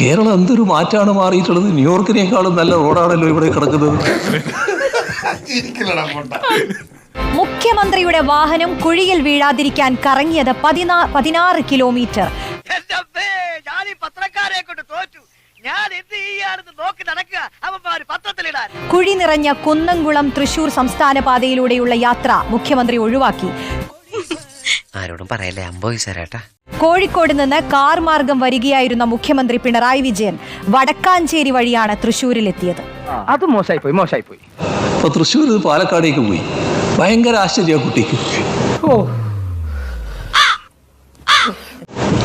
കേരളം എന്തൊരു മാറ്റാണ് മാറിയിട്ടുള്ളത്. ന്യൂയോർക്കിനേക്കാളും നല്ല റോഡാണല്ലോ ഇവിടെ കിടക്കുന്നത്. മുഖ്യമന്ത്രിയുടെ വാഹനം കുഴിയിൽ വീഴാതിരിക്കാൻ കറങ്ങിയത് 16 കിലോമീറ്റർ. കുഴി നിറഞ്ഞ കുന്നംകുളം തൃശൂർ സംസ്ഥാന പാതയിലൂടെയുള്ള യാത്ര മുഖ്യമന്ത്രി ഒഴിവാക്കി. ആരോടും പറയല്ലേ, അംബോയിസരാട്ടാ. കോഴിക്കോട് നിന്ന് കാർ മാർഗം വരികയായിരുന്ന മുഖ്യമന്ത്രി പിണറായി വിജയൻ വടക്കാഞ്ചേരി വഴിയാണ് തൃശൂരിലെത്തിയത്. അത് മോശമായി പോയി. അപ്പൊ തൃശ്ശൂർ പാലക്കാടേക്ക് പോയി. ഭയങ്കര ആശ്ചര്യ കുട്ടിക്ക്.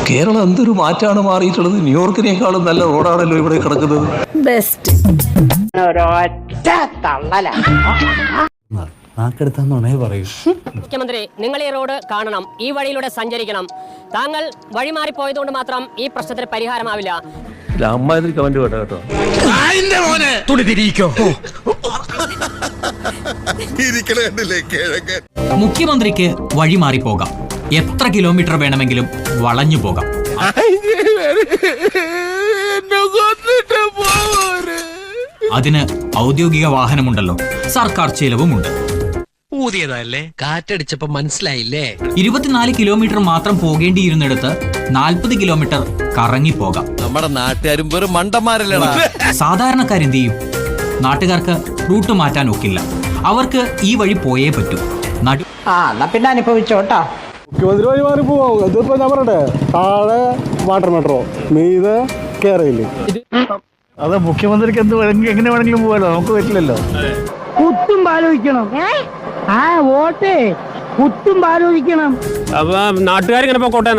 കേരളം എന്തൊരു മാറ്റാണ് മാറിയിട്ടുള്ളത്. ന്യൂയോർക്കിനേക്കാളും നല്ല റോഡാണല്ലോ ഇവിടെ കിടക്കുന്നത്. ബെസ്റ്റ്. മുഖ്യമന്ത്രി, നിങ്ങൾ ഈ റോഡ് കാണണം, ഈ വഴിയിലൂടെ സഞ്ചരിക്കണം. താങ്കൾ വഴി മാറിപ്പോയതുകൊണ്ട് മാത്രം ഈ പ്രശ്നത്തിന് പരിഹാരമാവില്ല. മുഖ്യമന്ത്രിക്ക് വഴി മാറിപ്പോകാം, എത്ര കിലോമീറ്റർ വേണമെങ്കിലും വളഞ്ഞു പോകാം. അതിന് ഔദ്യോഗിക വാഹനമുണ്ടല്ലോ, സർക്കാർ ചിലവുമുണ്ട്. ഊതിയതല്ലേ, കാറ്റടിച്ചപ്പോ മനസ്സിലായില്ലേ. 24 കിലോമീറ്റർ മാത്രം പോകേണ്ടിയിരുന്നിടത്ത് 40 കിലോമീറ്റർ കറങ്ങിപ്പോകാം. നമ്മുടെ നാട്ടുകാരും വെറും മണ്ടന്മാരല്ലേടാ. സാധാരണക്കാരെന്ത് ചെയ്യും? നാട്ടുകാർക്ക് റൂട്ട് മാറ്റാൻ ഒക്കില്ല, അവർക്ക് ഈ വഴി പോയേ പറ്റൂ. പിന്നെ അനുഭവിച്ചോട്ടോ. മുഖ്യമന്ത്രി വഴി മാറി പോവാം. ഇതിപ്പോ ഞാൻ പറയട്ടെ, താഴെ വാട്ടർ മെട്രോ, മീത് കേരള. അത് മുഖ്യമന്ത്രിക്ക് എങ്ങനെ വേണമെങ്കിലും പോകാലോ, നമുക്ക് പറ്റില്ലല്ലോ. കുത്തും ആലോചിക്കണം. വോട്ടേ കുത്തും ആലോചിക്കണം. അപ്പൊ നാട്ടുകാരിങ്ങനെ പോക്കോട്ടെ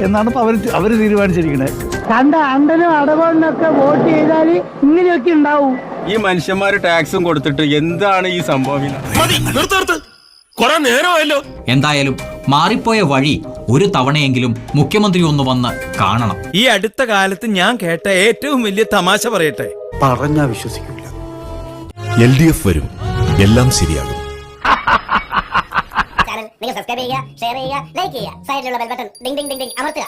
എന്നാണ് ഇപ്പൊ അവര് തീരുമാനിച്ചിരിക്കണേ. കണ്ട അണ്ടനും അടവണ്ണൊക്കെ വോട്ട് ചെയ്താല് ഇങ്ങനെയൊക്കെ ഉണ്ടാവും. ഈ മനുഷ്യന്മാര് ടാക്സും കൊടുത്തിട്ട് എന്താണ് ഈ സംഭവം? എന്തായാലും മാറിപ്പോയ വഴി ഒരു തവണയെങ്കിലും മുഖ്യമന്ത്രി ഒന്ന് വന്ന് കാണണം. ഈ അടുത്ത കാലത്ത് ഞാൻ കേട്ട ഏറ്റവും വലിയ തമാശ പറയട്ടെ. പറഞ്ഞാ വിശ്വസിക്കില്ല. LDF വരും, എല്ലാം ശരിയാകും. ചാനൽ നിങ്ങൾ സബ്സ്ക്രൈബ് ചെയ്യുക, ഷെയർ ചെയ്യുക, ലൈക്ക് ചെയ്യുക, സൈഡിലുള്ള bell button Ding Ding Ding Ding അമർത്തുക.